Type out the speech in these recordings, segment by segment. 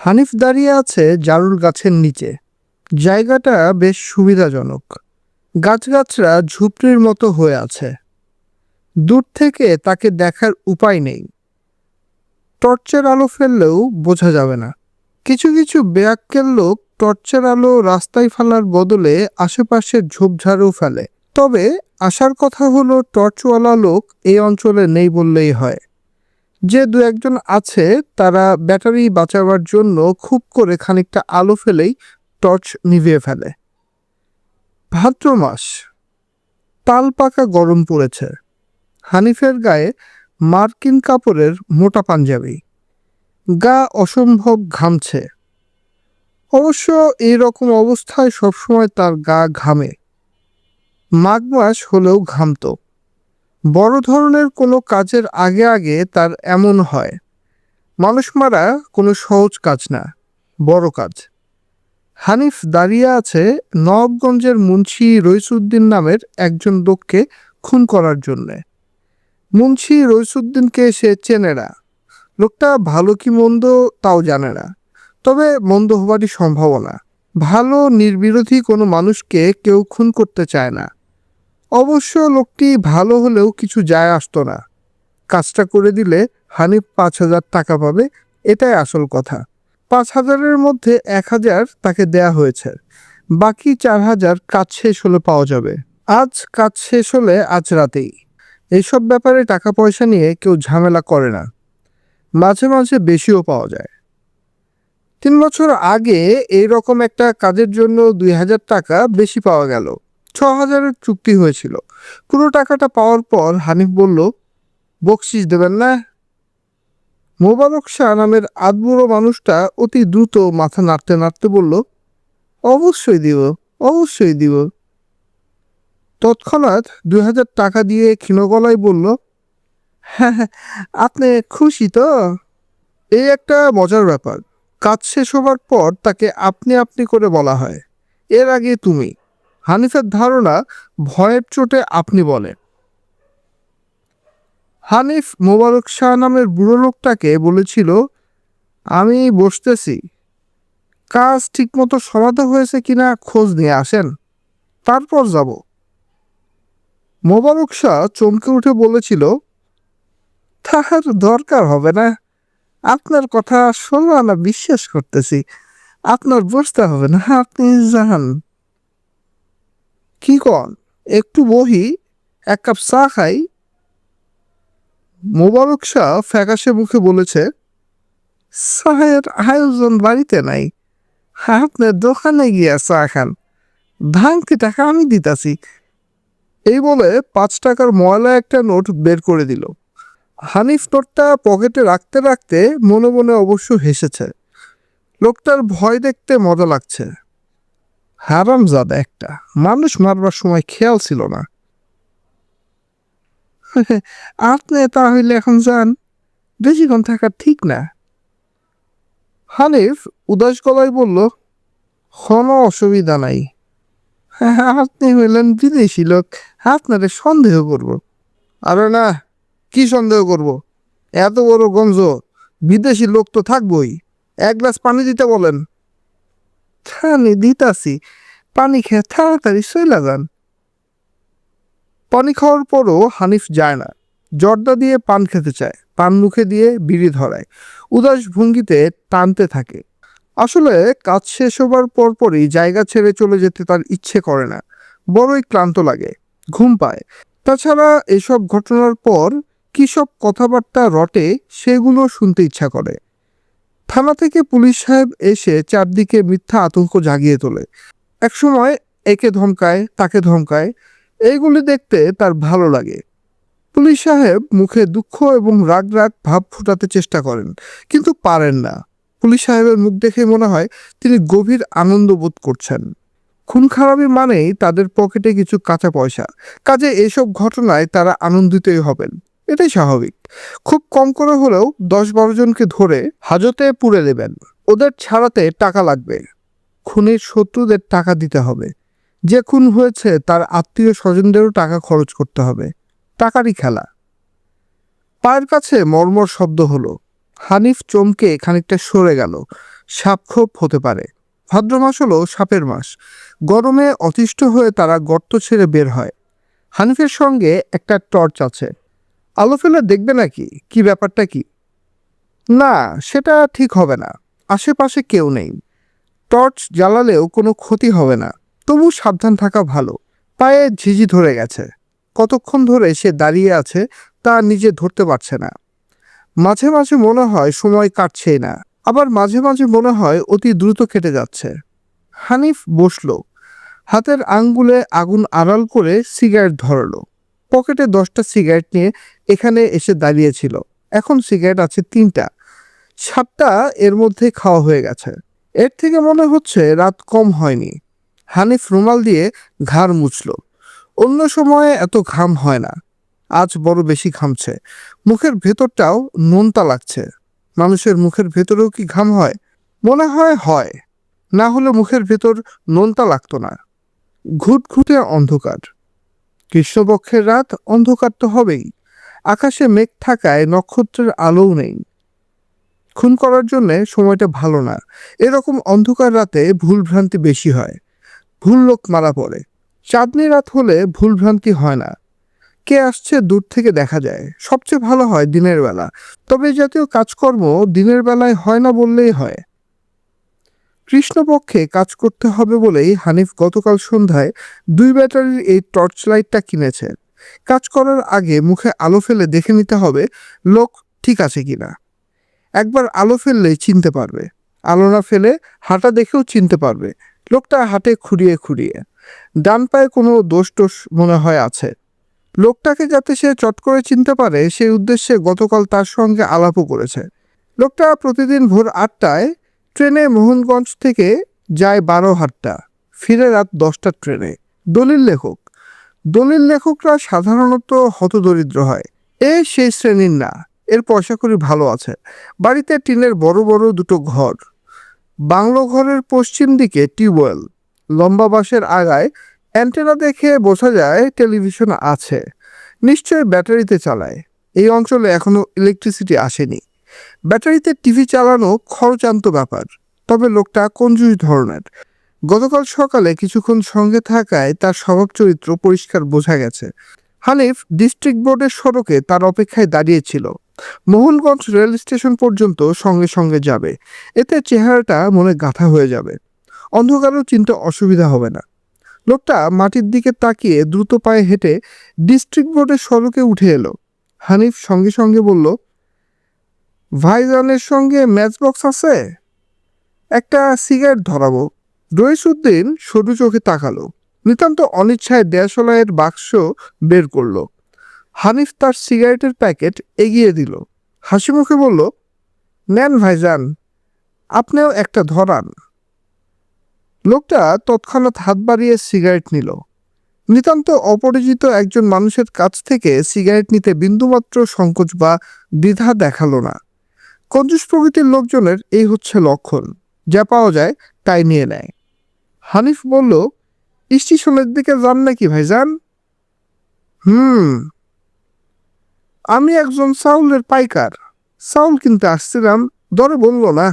হানিফ দাঁড়িয়ে আছে জারুল গাছের নিচে। জায়গাটা বেশ সুবিধাজনক। গাছগাছরা ঝুপড়ির মতো হয়ে আছে। দূর থেকে তাকে দেখার উপায় নেই। টর্চের আলো ফেললেও বোঝা যাবে না। কিছু কিছু বেয়াক্কেল লোক টর্চের আলো রাস্তায় ফেলার বদলে আশেপাশে ঝোপঝাড়ও ফেলে। তবে আসার কথা হলো, টর্চওয়ালা লোক এই অঞ্চলে নেই বললেই হয়। যে দু একজন আছে তারা ব্যাটারি বাঁচাবার জন্য খুব করে খানিকটা আলো ফেলেই টর্চ নিভিয়ে ফেলে। ভাদ্র মাস, তাল পাকা গরম পড়েছে। হানিফের গায়ে মার্কিন কাপড়ের মোটা পাঞ্জাবি, গা অসম্ভব ঘামছে। অবশ্য এই রকম অবস্থায় সবসময় তার গা ঘামে। মাঘ মাস হলেও ঘামতো। বড় ধরনের কোনো কাজের আগে আগে তার এমন হয়। মানুষ মারা কোনো সহজ কাজ না, বড় কাজ। হানিফ দাঁড়িয়ে আছে নবাবগঞ্জের মুন্সি রইসুদ্দিন নামের একজন লোককে খুন করার জন্যে। মুন্সি রইসুদ্দিনকে সে চেনে না। লোকটা ভালো কি মন্দ তাও জানে না, তবে মন্দ হবারই সম্ভাবনা। ভালো নির্বিরোধী কোনো মানুষকে কেউ খুন করতে চায় না। অবশ্য লোকটি ভালো হলেও কিছু যায় আসতো না। কাজটা করে দিলে হানিফ 5,000 টাকা পাবে, এটাই আসল কথা। 5,000-এর মধ্যে 1,000 তাকে দেয়া হয়েছে। বাকি 4,000 কাজ শেষ হলে পাওয়া যাবে। আজ কাজ শেষ হলে আজ রাতেই। এইসব ব্যাপারে টাকা পয়সা নিয়ে কেউ ঝামেলা করে না। মাঝে মাঝে বেশিও পাওয়া যায়। 3 বছর আগে এইরকম একটা কাজের জন্য 2,000 টাকা বেশি পাওয়া গেল। 6,000-এর চুক্তি হয়েছিল। পুরো টাকাটা পাওয়ার পর হানিফ বলল, বকশিস দেবেন না? মোবারক শাহ নামের আদবুড়ো মানুষটা অতি দ্রুত মাথা নাড়তে নাড়তে বলল, অবশ্যই দিব, অবশ্যই দিব। তৎক্ষণাৎ 2,000 টাকা দিয়ে ক্ষীণ গলায় বলল, হ্যাঁ হ্যাঁ, আপনি খুশি তো? এই একটা মজার ব্যাপার। কাজ শেষ হবার পর তাকে আপনি আপনি করে বলা হয়, এর আগে তুমি। হানিফের ধারণা ভয়ের চোটে আপনি বলে। হানিফ মোবারক শাহ নামের বুড়ো লোকটাকে বলেছিল, আমি বসতেছি, কাজ ঠিকমতো সমাধা হয়েছে কিনা খোঁজ নিয়ে আসেন, তারপর যাব। মোবারক শাহ চমকে উঠে বলেছিল, তাহার দরকার হবে না। আপনার কথা 16 আনা বিশ্বাস করতেছি। আপনার বসতে হবে না, আপনি যান। কি কন, একটু বহি, এক কাপ চা খাই। মোবারক শাহ ফ্যাকাশে মুখে বলেছে, চায়ের আয়োজন বাড়িতে নাই, আপনার দোকানে গিয়া চা খান, ভাঙতি টাকা আমি দিতাছি। এই বলে 5 টাকার ময়লা একটা নোট বের করে দিল। হানিফ নোটটা পকেটে রাখতে রাখতে মনে মনে অবশ্য হেসেছে। লোকটার ভয় দেখতে মজা লাগছে। হারামজাদা একটা, মানুষ মারবার সময় খেয়াল ছিল না। আপনি তাহলে এখন যান, বেশিক্ষণ থাকা ঠিক না। হানিফ উদাস গলায় বলল, কোনো অসুবিধা নাই। আপনি হইলেন বিদেশি লোক, আপনারে সন্দেহ করব। আরে না, কি সন্দেহ করব? এত বড় গঞ্জ, বিদেশি লোক তো থাকবই। 1 গ্লাস পানি দিতে বলেন। পানি দিতাছি, পানি খেয়ে তাড়াতাড়ি চইলা যান। পানি খাওয়ার পরও হানিফ যায় না। জর্দা দিয়ে পান খেতে চায়, পান মুখে দিয়ে বিড়ি ধরায়, উদাস ভঙ্গিতে টানতে থাকে। আসলে কাজ শেষ হবার পরপরই জায়গা ছেড়ে চলে যেতে তার ইচ্ছে করে না। বড়ই ক্লান্ত লাগে, ঘুম পায়। তাছাড়া এসব ঘটনার পর কী সব কথাবার্তা রটে, সেগুলো শুনতে ইচ্ছা করে। থানা থেকে পুলিশ সাহেব এসে চারদিকে মিথ্যা আতঙ্ক জাগিয়ে তোলে। একসময় একে ধমকায়, তাকে ধমকায়। এইগুলি দেখতে তার ভালো লাগে। পুলিশ সাহেব মুখে দুঃখ এবং রাগ রাগ ভাব ফোটাতে চেষ্টা করেন, কিন্তু পারেন না। পুলিশ সাহেবের মুখ দেখে মনে হয় তিনি গভীর আনন্দ বোধ করছেন। খুন খারাপি মানেই তাদের পকেটে কিছু কাঁচা পয়সা, কাজে এসব ঘটনায় তারা আনন্দিতই হবেন, এটাই স্বাভাবিক। খুব কম করে হলেও 10-12 জনকে ধরে হাজতে পুরে দেবেন। ওদের ছাড়াতে টাকা লাগবে। খুনের শত্রুদের টাকা দিতে হবে। যে খুন হয়েছে তার আত্মীয় স্বজনদেরও টাকা খরচ করতে হবে। টাকারই খেলা। পায়ের কাছে মর্মর শব্দ হলো। হানিফ চমকে খানিকটা সরে গেল। সাপখোপ হতে পারে। ভাদ্র মাস হলো সাপের মাস। গরমে অতিষ্ঠ হয়ে তারা গর্ত ছেড়ে বের হয়। হানিফের সঙ্গে একটা টর্চ আছে। আলো ফেলে দেখবে নাকি কি ব্যাপারটা কি? না, সেটা ঠিক হবে না। আশেপাশে কেউ নেই। টর্চ জ্বালালেও কোনো ক্ষতি হবে না। তবু সাবধান থাকা ভালো। পায়ে ঝিঝি ধরে গেছে। কতক্ষণ ধরে সে দাঁড়িয়ে আছে তা নিজে ধরতে পারছে না। মাঝে মাঝে মনে হয় সময় কাটছেই না, আবার মাঝে মাঝে মনে হয় অতি দ্রুত কেটে যাচ্ছে। হানিফ বসল, হাতের আঙ্গুলে আগুন আড়াল করে সিগারেট ধরালো। পকেটে 10টা সিগারেট নিয়ে এখানে এসে দাঁড়িয়েছিল। এখন সিগারেট আছে 3টা। 7টা এর মধ্যে খাওয়া হয়ে গেছে। এর থেকে মনে হচ্ছে রাত কম হয়নি। হানিফ রুমাল দিয়ে ঘাড় মুছল। অন্য সময়ে এত ঘাম হয় না, আজ বড় বেশি ঘামছে। মুখের ভেতরটাও নোনতা লাগছে। মানুষের মুখের ভেতরেও কি ঘাম হয়? মনে হয় হয়, না হলে মুখের ভেতর নোনতা লাগতো না। ঘুটঘুটে অন্ধকার। কৃষ্ণপক্ষের রাত, অন্ধকার তো হবেই। আকাশে মেঘ থাকায় নক্ষত্রের আলোও নেই। খুন করার জন্যে সময়টা ভালো না। এরকম অন্ধকার রাতে ভুলভ্রান্তি বেশি হয়। ভুল লোক মারা পড়ে। চাঁদনি রাত হলে ভুলভ্রান্তি হয় না। কে আসছে দূর থেকে দেখা যায়। সবচেয়ে ভালো হয় দিনের বেলা। তবে এই জাতীয় কাজকর্ম দিনের বেলায় হয় না বললেই হয়। কৃষ্ণপক্ষে কাজ করতে হবে বলেই হানিফ গতকাল সন্ধ্যায় 2 ব্যাটারির এই টর্চ লাইটটা কিনেছে। কাজ করার আগে মুখে আলো ফেলে দেখে নিতে হবে লোক ঠিক আছে কিনা। একবার আলো ফেললেই চিনতে পারবে। আলো না ফেলে হাঁটা দেখেও চিনতে পারবে। লোকটা হাঁটে খুঁড়িয়ে খুঁড়িয়ে। ডান পায়ে কোনো দোষ টোষ মনে হয় আছে। লোকটাকে যাতে সে চট করে চিনতে পারে সেই উদ্দেশ্যে গতকাল তার সঙ্গে আলাপও করেছে। লোকটা প্রতিদিন ভোর 8টায় ট্রেনে মোহনগঞ্জ থেকে যায় 12 হাট্টা, ফিরে রাত 10টার ট্রেনে। দলিল লেখক। দলিল লেখকরা সাধারণত হতদরিদ্র হয়। সেই শ্রেণীর না। এর পয়সা কড়ি ভালো আছে। বাড়িতে টিনের বড় বড় 2টো ঘর। বাংলো ঘরের পশ্চিম দিকে টিউবওয়েল। লম্বা বাঁশের আগায় অ্যান্টেনা দেখে বোঝা যায় টেলিভিশন আছে। নিশ্চয় ব্যাটারিতে চালায়। এই অঞ্চলে এখনো ইলেকট্রিসিটি আসেনি। ব্যাটারিতে টিভি চালানো খরচান্ত ব্যাপার। তবে লোকটা কঞ্জুস ধরনের। গতকাল সকালে কিছুক্ষণ সঙ্গে থাকায় তার স্বভাব চরিত্র পরিষ্কার বোঝা গেছে। হানিফ ডিস্ট্রিক্ট বোর্ডের সড়কে তার অপেক্ষায় দাঁড়িয়েছিল। মোহনগঞ্জ রেল স্টেশন পর্যন্ত সঙ্গে সঙ্গে যাবে। এতে চেহারাটা মনে গাঁথা হয়ে যাবে। অন্ধকারেও চিনতে অসুবিধা হবে না। লোকটা মাটির দিকে তাকিয়ে দ্রুত পায়ে হেঁটে ডিস্ট্রিক্ট বোর্ডের সড়কে উঠে এলো। হানিফ সঙ্গে সঙ্গে বলল, ভাইজানের সঙ্গে ম্যাচ বক্স আছে? একটা সিগারেট ধরাবো। রইসুদ্দিন সরু চোখে তাকালো। নিতান্ত অনিচ্ছায় দেশলাইয়ের বাক্স বের করলো। হানিফ তার সিগারেটের প্যাকেট এগিয়ে দিল। হাসি মুখে বলল, নেন ভাইজান, আপনিও একটা ধরান। লোকটা তৎক্ষণাৎ হাত বাড়িয়ে সিগারেট নিল। নিতান্ত অপরিচিত একজন মানুষের কাছ থেকে সিগারেট নিতে বিন্দুমাত্র সংকোচ বা দ্বিধা দেখালো না। কঞ্জুস প্রকৃতির লোকজনের এই হচ্ছে লক্ষণ। যা পাওয়া যায় তাই নিয়ে নেয়। হানিফ বলল, স্টেশনের দিকে যান নাকি ভাইজান? হুম, আমি একজন চাউলের পাইকার। চাউল কিনতে আসছিলাম, দরে বলল না।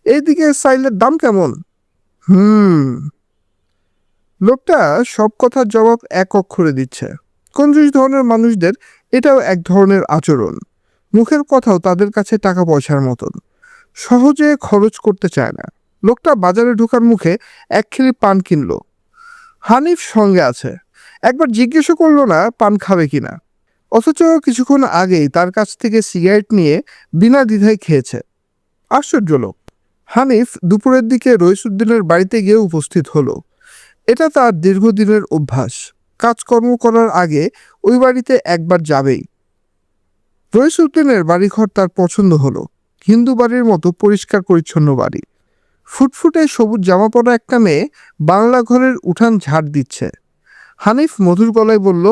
এইদিকে চাইলের দাম কেমন? হুম। লোকটা সব কথার জবাব এক অক্ষরে দিচ্ছে। কঞ্জুস ধরনের মানুষদের এটাও এক ধরনের আচরণ। মুখের কথাও তাদের কাছে টাকা পয়সার মতন। সহজে খরচ করতে চায় না। লোকটা বাজারে ঢোকার মুখে 1 খিলি পান কিনলো। হানিফ সঙ্গে আছে। একবার জিজ্ঞেসও করলো না পান খাবে কিনা। অথচ কিছুক্ষণ আগেই তার কাছ থেকে সিগারেট নিয়ে বিনা দ্বিধায় খেয়েছে। আশ্চর্য লোক। হানিফ দুপুরের দিকে রইসুদ্দিনের বাড়িতে গিয়ে উপস্থিত হলো। এটা তার দীর্ঘদিনের অভ্যাস। কাজকর্ম করার আগে ওই বাড়িতে একবার যাবেই। রইসুদ্দিনের বাড়িঘর তার পছন্দ হলো। হিন্দু বাড়ির মতো পরিষ্কার পরিচ্ছন্ন বাড়ি। ফুটফুটে সবুজ জামা পরা একটা মেয়ে বাংলা ঘরের উঠান ঝাড় দিচ্ছে। হানিফ মধুর গলায় বলল,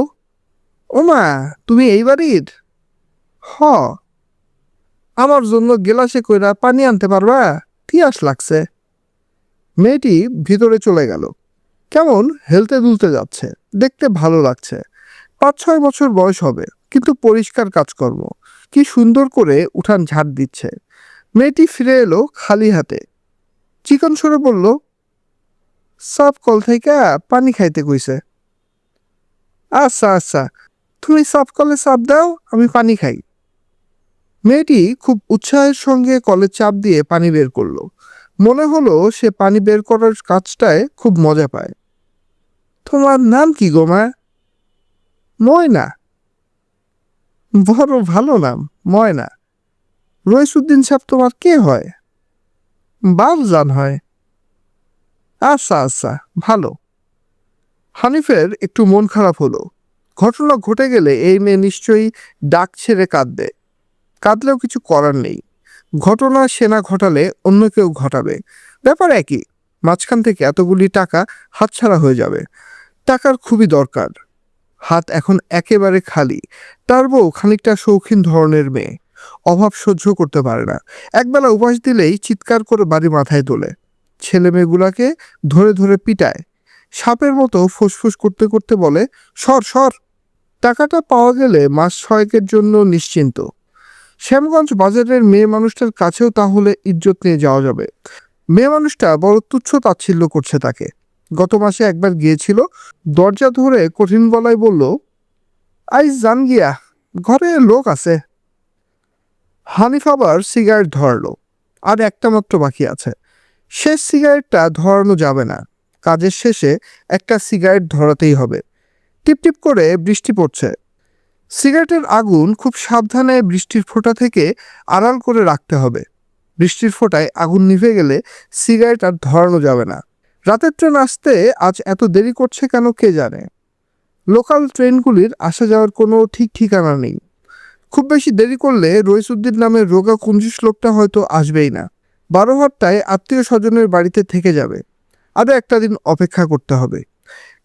ওমা, তুমি এই বাড়ির? হ। আমার জন্য গেলাসে কইরা পানি আনতে পারবা? পিয়াস লাগছে। মেয়েটি ভিতরে চলে গেল। কেমন হেলতে দুলতে যাচ্ছে। দেখতে ভালো লাগছে। 5-6 বছর বয়স হবে, কিন্তু পরিষ্কার কাজকর্ম। কি সুন্দর করে উঠান ঝাড় দিচ্ছে। মেয়েটি ফিরে এলো খালি হাতে। চিকন সরে বলল, সাপ কল থেকে পানি খাইতে কইছে। আচ্ছা আচ্ছা, তুমি সাপ কলে চাপ দাও, আমি পানি খাই। মেয়েটি খুব উৎসাহের সঙ্গে কলে চাপ দিয়ে পানি বের করলো। মনে হলো সে পানি বের করার কাজটায় খুব মজা পায়। তোমার নাম কি গো মা? ময়না। বড় ভালো নাম, ময়না। রইসুদ্দিন সাহেব তোমার কে হয়? বাপজান হয়। আচ্ছা আচ্ছা, ভালো। হানিফের একটু মন খারাপ হলো। ঘটনা ঘটে গেলে এই মেয়ে নিশ্চয়ই ডাক ছেড়ে কাঁদবে। কাঁদলেও কিছু করার নেই। ঘটনা সে না ঘটালে অন্য কেউ ঘটাবে, ব্যাপার একই। মাঝখান থেকে এতগুলি টাকা হাতছাড়া হয়ে যাবে। টাকার খুবই দরকার। হাত এখন একেবারে খালি। তার বউ খানিকটা শৌখিন ধরনের মেয়ে, অভাব সহ্য করতে পারে না। একবেলা উপাস দিলেই চিৎকার করে বাড়ি মাথায় তোলে। ছেলে মেয়েগুলাকে ধরে ধরে পিটায়। সাপের মতো ফুসফুস করতে করতে বলে, সর সর। টাকাটা পাওয়া গেলে মাস ছয়েকের জন্য নিশ্চিন্ত। শ্যামগঞ্জ বাজারের মেয়ে মানুষটার কাছেও তাহলে ইজ্জত নিয়ে যাওয়া যাবে। মেয়ে মানুষটা বড় তুচ্ছ তাচ্ছিল্য করছে তাকে। গত মাসে একবার গিয়েছিল, দরজা ধরে কঠিন গলায় বলল, আইস জান গিয়া, ঘরে লোক আছে। হানিফ আবার সিগারেট ধরালো। আর একটা মাত্র বাকি আছে। শেষ সিগারেটটা ধরানো যাবে না। কাজের শেষে একটা সিগারেট ধরাতেই হবে। টিপটিপ করে বৃষ্টি পড়ছে। সিগারেটের আগুন খুব সাবধানে বৃষ্টির ফোঁটা থেকে আড়াল করে রাখতে হবে। বৃষ্টির ফোঁটায় আগুন নিভে গেলে সিগারেট আর ধরানো যাবে না। রাতের ট্রেন আসতে আজ এত দেরি করছে কেন কে জানে। লোকাল ট্রেনগুলির আসা যাওয়ার কোনো ঠিক ঠিকানা নেই। খুব বেশি দেরি করলে রইসুদ্দিন নামের রোগা কুঞ্জুস লোকটা হয়তো আসবেই না। 12 ঘন্টায় আত্মীয় স্বজনের বাড়িতে থেকে যাবে। আরও একটা দিন অপেক্ষা করতে হবে।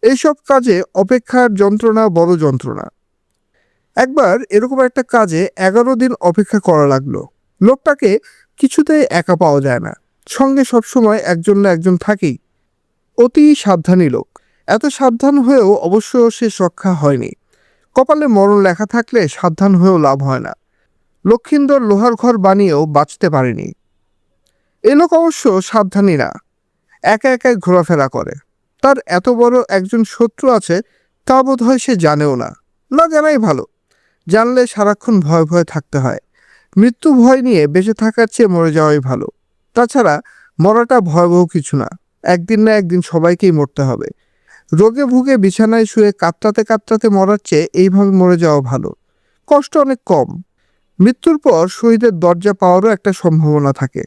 এইসব কাজে অপেক্ষার যন্ত্রণা বড় যন্ত্রণা। একবার এরকম একটা কাজে 11 দিন অপেক্ষা করা লাগলো। লোকটাকে কিছুতেই একা পাওয়া যায় না, সঙ্গে সবসময় একজন না একজন থাকেই। অতি সাবধানী লোক। এত সাবধান হয়েও অবশ্য শেষ রক্ষা হয়নি। কপালে মরণ লেখা থাকলে সাবধান হয়েও লাভ হয় না। লক্ষিন্দর লোহার ঘর বানিয়েও বাঁচতে পারেনি। এ লোক অবশ্য সাবধানী না, একা একাই ঘোরাফেরা করে। তার এত বড় একজন শত্রু আছে তা বোধ হয় সে জানেও না। না জানাই ভালো। জানলে সারাক্ষণ ভয় ভয়ে থাকতে হয়। মৃত্যু ভয় নিয়ে বেঁচে থাকার চেয়ে মরে যাওয়াই ভালো। তাছাড়া মরাটা ভয়াবহ কিছু না। একদিন না একদিন সবাইকেই মরতে হবে। রোগে ভুগে বিছানায় শুয়ে কাতরাতে কাতরাতে মরার চেয়ে এইভাবে মরে যাওয়া ভালো। কষ্ট অনেক কম। মৃত্যুর পর শহীদের দরজা পাওয়ারও একটা সম্ভাবনা থাকে।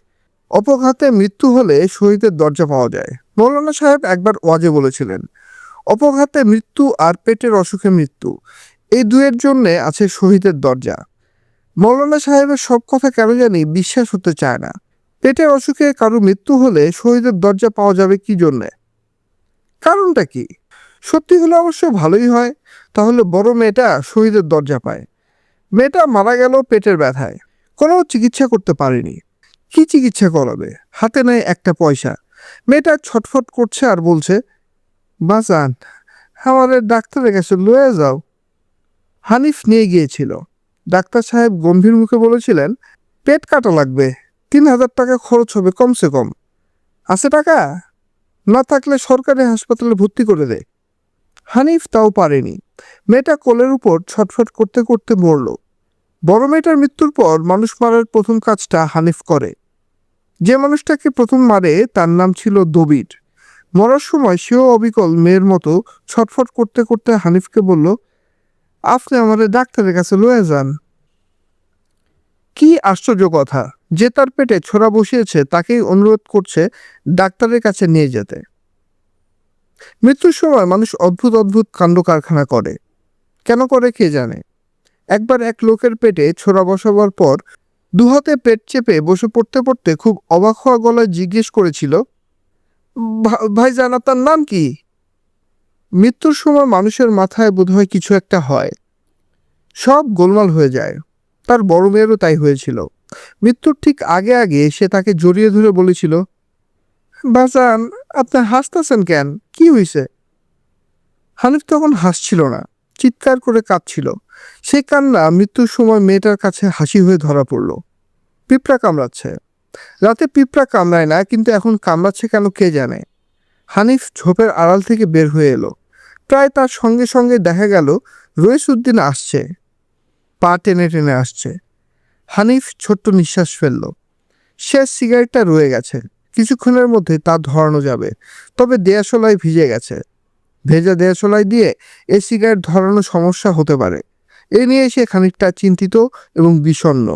অপঘাতে মৃত্যু হলে শহীদের দরজা পাওয়া যায়। মৌলানা সাহেব একবার ওয়াজে বলেছিলেন, অপঘাতে মৃত্যু আর পেটের অসুখে মৃত্যু, এই দুয়ের জন্যে আছে শহীদের দরজা। মৌলানা সাহেবের সব কথা কেন জানি বিশ্বাস হতে চায় না। পেটের অসুখে কারো মৃত্যু হলে শহীদের দরজা পাওয়া যাবে কি জন্যে? কারণটা কি? সত্যি হলে অবশ্য ভালোই হয়। তাহলে বড় মেয়েটা শহীদের দরজা পায়। মেয়েটা মারা গেল পেটের ব্যথায়। কোনো চিকিৎসা করতে পারেনি। কি চিকিৎসা করাবে? হাতে নেই একটা পয়সা। মেয়েটা ছটফট করছে আর বলছে, বাঁচান, আমাদের ডাক্তারের কাছে লয়ে যাও। হানিফ নিয়ে গিয়েছিল। ডাক্তার সাহেব গম্ভীর মুখে বলেছিলেন, পেট কাটা লাগবে, 3,000 টাকা খরচ হবে কমসে কম। আছে টাকা? না থাকলে সরকারি হাসপাতালে ভর্তি করে দে। হানিফ তাও পারেনি। মেয়েটা কোলের উপর ছটফট করতে করতে মরল। বড় মেয়েটার মৃত্যুর পর মানুষ মারার প্রথম কাজটা হানিফ করে। যে মানুষটাকে প্রথম মারে তার নাম ছিল দবির। মরার সময় সেও অবিকল মেয়ের মতো ছটফট করতে করতে হানিফকে বলল, আপনি আমাদের ডাক্তারের কাছে লয়ে যান। কি আশ্চর্য কথা, যে তার পেটে ছোরা বসিয়েছে তাকেই অনুরোধ করছে ডাক্তারের কাছে নিয়ে যেতে। মৃত্যুর সময় মানুষ অদ্ভুত অদ্ভুত কাণ্ড কারখানা করে। কেন করে কে জানে। একবার এক লোকের পেটে ছোরা বসাবার পর দুহাতে পেট চেপে বসে পড়তে পড়তে খুব অবাক হওয়া গলায় জিজ্ঞেস করেছিল, ভাইজান আপনার নাম কি? মৃত্যুর সময় মানুষের মাথায় বোধহয় কিছু একটা হয়, সব গোলমাল হয়ে যায়। তার বড় মেয়েরও তাই হয়েছিল। মৃত্যুর ঠিক আগে আগে সে তাকে জড়িয়ে ধরে বলেছিল, বাজান, আপনি হাসতেছেন কেন, কি হয়েছে? হানিফ তখন হাসছিল না, চিৎকার করে কাঁদছিল। সেই কান্না মৃত্যুর সময় মেয়েটার কাছে হাসি হয়ে ধরা পড়ল। পিঁপড়া কামড়াচ্ছে। রাতে পিঁপড়া কামড়ায় না, কিন্তু এখন কামড়াচ্ছে কেন কে জানে। হানিফ ঝোপের আড়াল থেকে বের হয়ে এলো। প্রায় তার সঙ্গে সঙ্গে দেখা গেল রইসুদ্দিন আসছে, পা টেনে টেনে আসছে। হানিফ ছোট্ট নিঃশ্বাস ফেলল। শেষ সিগারেটটা রয়ে গেছে, কিছুক্ষণের মধ্যে তা ধরানো যাবে। তবে দেয়াশলাই ভিজে গেছে, ভেজা দেয়াশলাই দিয়ে এই সিগারেট ধরানো সমস্যা হতে পারে। এ নিয়ে সে খানিকটা চিন্তিত এবং বিষণ্ণ।